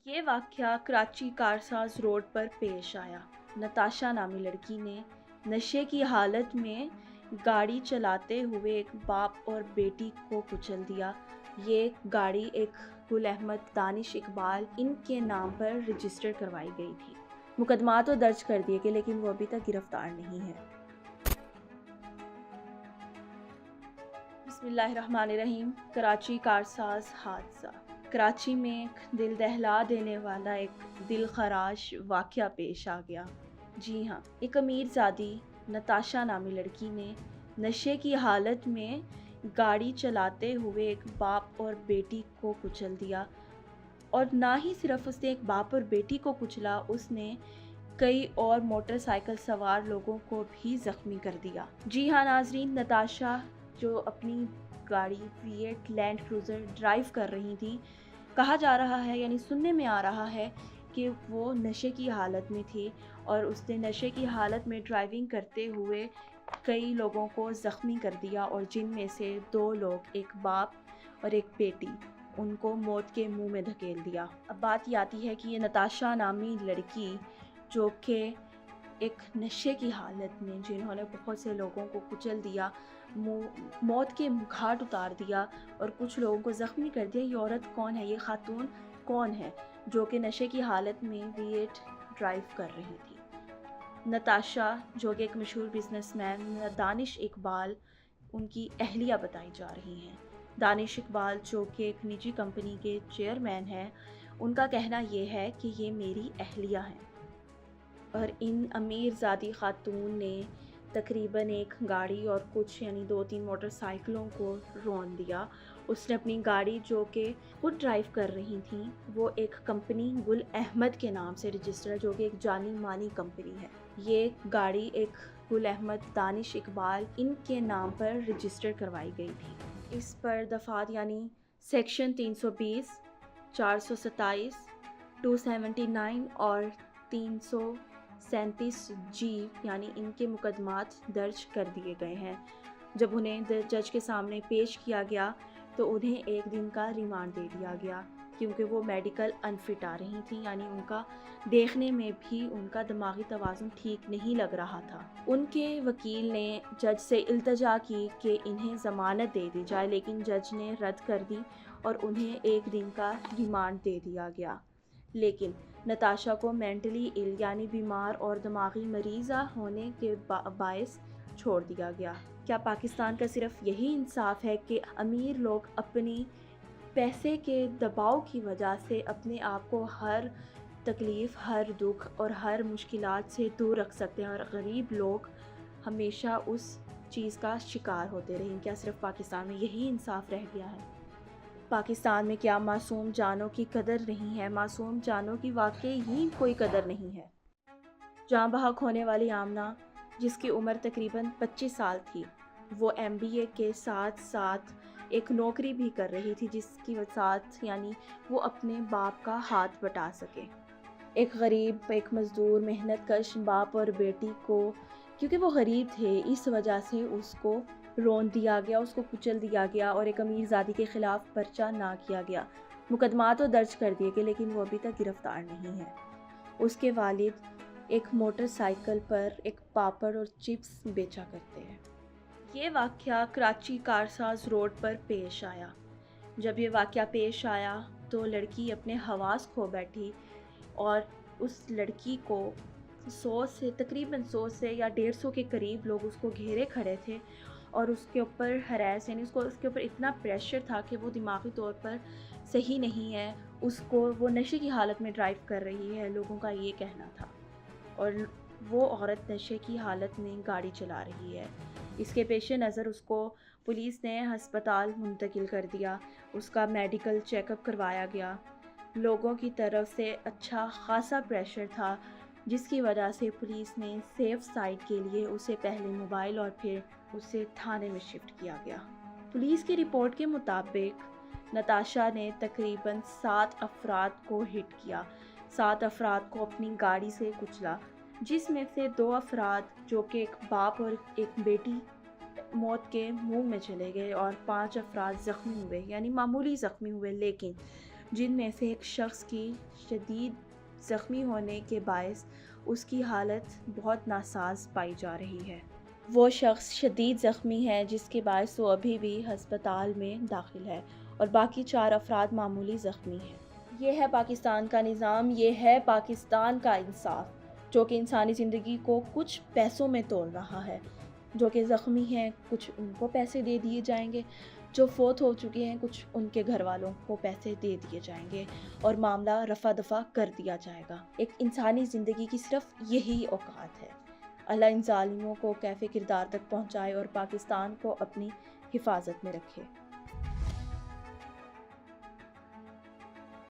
یہ واقعہ کراچی کارساز روڈ پر پیش آیا۔ نتاشا نامی لڑکی نے نشے کی حالت میں گاڑی چلاتے ہوئے ایک باپ اور بیٹی کو کچل دیا۔ یہ گاڑی ایک گل احمد دانش اقبال ان کے نام پر رجسٹر کروائی گئی تھی۔ مقدمات تو درج کر دیے گئے لیکن وہ ابھی تک گرفتار نہیں ہے۔ بسم اللہ الرحمن الرحیم۔ کراچی کارساز حادثہ۔ کراچی میں ایک دل دہلا دینے والا ایک دل خراش واقعہ پیش آ گیا۔ جی ہاں، ایک امیر زادی نتاشا نامی لڑکی نے نشے کی حالت میں گاڑی چلاتے ہوئے ایک باپ اور بیٹی کو کچل دیا، اور نہ ہی صرف اس نے ایک باپ اور بیٹی کو کچلا، اس نے کئی اور موٹر سائیکل سوار لوگوں کو بھی زخمی کر دیا۔ جی ہاں ناظرین، نتاشا جو اپنی گاڑی V8 لینڈ کروزر ڈرائیو کر رہی تھی، کہا جا رہا ہے یعنی سننے میں آ رہا ہے کہ وہ نشے کی حالت میں تھی، اور اس نے نشے کی حالت میں ڈرائیونگ کرتے ہوئے کئی لوگوں کو زخمی کر دیا، اور جن میں سے 2 لوگ، ایک باپ اور ایک بیٹی، ان کو موت کے منہ میں دھکیل دیا۔ اب بات یہ آتی ہے کہ یہ نتاشا نامی لڑکی جو کہ ایک نشے کی حالت میں، جنہوں نے بہت سے لوگوں کو کچل دیا، موت کے گھاٹ اتار دیا اور کچھ لوگوں کو زخمی کر دیا، یہ عورت کون ہے، یہ خاتون کون ہے جو کہ نشے کی حالت میں V8 ڈرائیو کر رہی تھی؟ نتاشا جو کہ ایک مشہور بزنس مین دانش اقبال ان کی اہلیہ بتائی جا رہی ہیں۔ دانش اقبال جو کہ ایک نجی کمپنی کے چیئرمین ہیں، ان کا کہنا یہ ہے کہ یہ میری اہلیہ ہیں، اور ان امیر زادی خاتون نے تقریباً ایک گاڑی اور کچھ یعنی 2-3 موٹر سائیکلوں کو رون دیا۔ اس نے اپنی گاڑی جو کہ خود ڈرائیو کر رہی تھیں، وہ ایک کمپنی گل احمد کے نام سے رجسٹر ہے، جو کہ ایک جانی مانی کمپنی ہے۔ یہ گاڑی ایک گل احمد دانش اقبال ان کے نام پر رجسٹر کروائی گئی تھی۔ اس پر دفعات یعنی سیکشن 320، 427، 279 اور 337G یعنی ان کے مقدمات درج کر دیے گئے ہیں۔ جب انہیں جج کے سامنے پیش کیا گیا تو انہیں 1 دن کا ریمانڈ دے دیا گیا، کیونکہ وہ میڈیکل انفٹ آ رہی تھیں، یعنی ان کا دیکھنے میں بھی ان کا دماغی توازن ٹھیک نہیں لگ رہا تھا۔ ان کے وکیل نے جج سے التجا کی کہ انہیں ضمانت دے دی جائے، لیکن جج نے رد کر دی اور انہیں 1 دن کا ریمانڈ دے دیا گیا۔ لیکن نتاشا کو مینٹلی ایل یعنی بیمار اور دماغی مریضہ ہونے کے باعث چھوڑ دیا گیا۔ کیا پاکستان کا صرف یہی انصاف ہے کہ امیر لوگ اپنی پیسے کے دباؤ کی وجہ سے اپنے آپ کو ہر تکلیف، ہر دکھ اور ہر مشکلات سے دور رکھ سکتے ہیں، اور غریب لوگ ہمیشہ اس چیز کا شکار ہوتے رہیں؟ کیا صرف پاکستان میں یہی انصاف رہ گیا ہے؟ پاکستان میں کیا معصوم جانوں کی قدر نہیں ہے؟ معصوم جانوں کی واقعی ہی کوئی قدر نہیں ہے۔ جاں بحق ہونے والی آمنہ، جس کی عمر تقریباً 25 سال تھی، وہ MBA کے ساتھ ساتھ ایک نوکری بھی کر رہی تھی، جس کی ساتھ یعنی وہ اپنے باپ کا ہاتھ بٹا سکے۔ ایک غریب، ایک مزدور، محنت کش باپ اور بیٹی کو، کیونکہ وہ غریب تھے، اس وجہ سے اس کو رون دیا گیا، اس کو کچل دیا گیا، اور ایک امیر زادی کے خلاف پرچہ نہ کیا گیا۔ مقدمات تو درج کر دیے گئے لیکن وہ ابھی تک گرفتار نہیں ہے۔ اس کے والد ایک موٹر سائیکل پر ایک پاپڑ اور چپس بیچا کرتے ہیں۔ یہ واقعہ کراچی کارساز روڈ پر پیش آیا۔ جب یہ واقعہ پیش آیا تو لڑکی اپنے حواس کھو بیٹھی، اور اس لڑکی کو تقریباً 100 سے یا 150 کے قریب لوگ اس کو گھیرے کھڑے تھے، اور اس کے اوپر ہراس یعنی اس کے اوپر اتنا پریشر تھا کہ وہ دماغی طور پر صحیح نہیں ہے، وہ نشے کی حالت میں ڈرائیو کر رہی ہے، لوگوں کا یہ کہنا تھا، اور وہ عورت نشے کی حالت میں گاڑی چلا رہی ہے۔ اس کے پیش نظر اس کو پولیس نے ہسپتال منتقل کر دیا، اس کا میڈیکل چیک اپ کروایا گیا۔ لوگوں کی طرف سے اچھا خاصا پریشر تھا، جس کی وجہ سے پولیس نے سیف سائڈ کے لیے اسے پہلے موبائل اور پھر اسے تھانے میں شفٹ کیا گیا۔ پولیس کی رپورٹ کے مطابق نتاشا نے تقریباً 7 افراد کو ہٹ کیا، 7 افراد کو اپنی گاڑی سے کچلا، جس میں سے 2 افراد جو کہ ایک باپ اور ایک بیٹی موت کے منہ میں چلے گئے، اور 5 افراد زخمی ہوئے، یعنی معمولی زخمی ہوئے، لیکن جن میں سے ایک شخص کی شدید زخمی ہونے کے باعث اس کی حالت بہت ناساز پائی جا رہی ہے۔ وہ شخص شدید زخمی ہے جس کے باعث وہ ابھی بھی ہسپتال میں داخل ہے اور باقی 4 افراد معمولی زخمی ہیں۔ یہ ہے پاکستان کا نظام، یہ ہے پاکستان کا انصاف، جو کہ انسانی زندگی کو کچھ پیسوں میں تول رہا ہے۔ جو کہ زخمی ہیں کچھ ان کو پیسے دے دیے جائیں گے، جو فوت ہو چکے ہیں کچھ ان کے گھر والوں کو پیسے دے دیے جائیں گے اور معاملہ رفع دفع کر دیا جائے گا۔ ایک انسانی زندگی کی صرف یہی اوقات ہے۔ اللہ ان ظالموں کو کیف کردار تک پہنچائے اور پاکستان کو اپنی حفاظت میں رکھے۔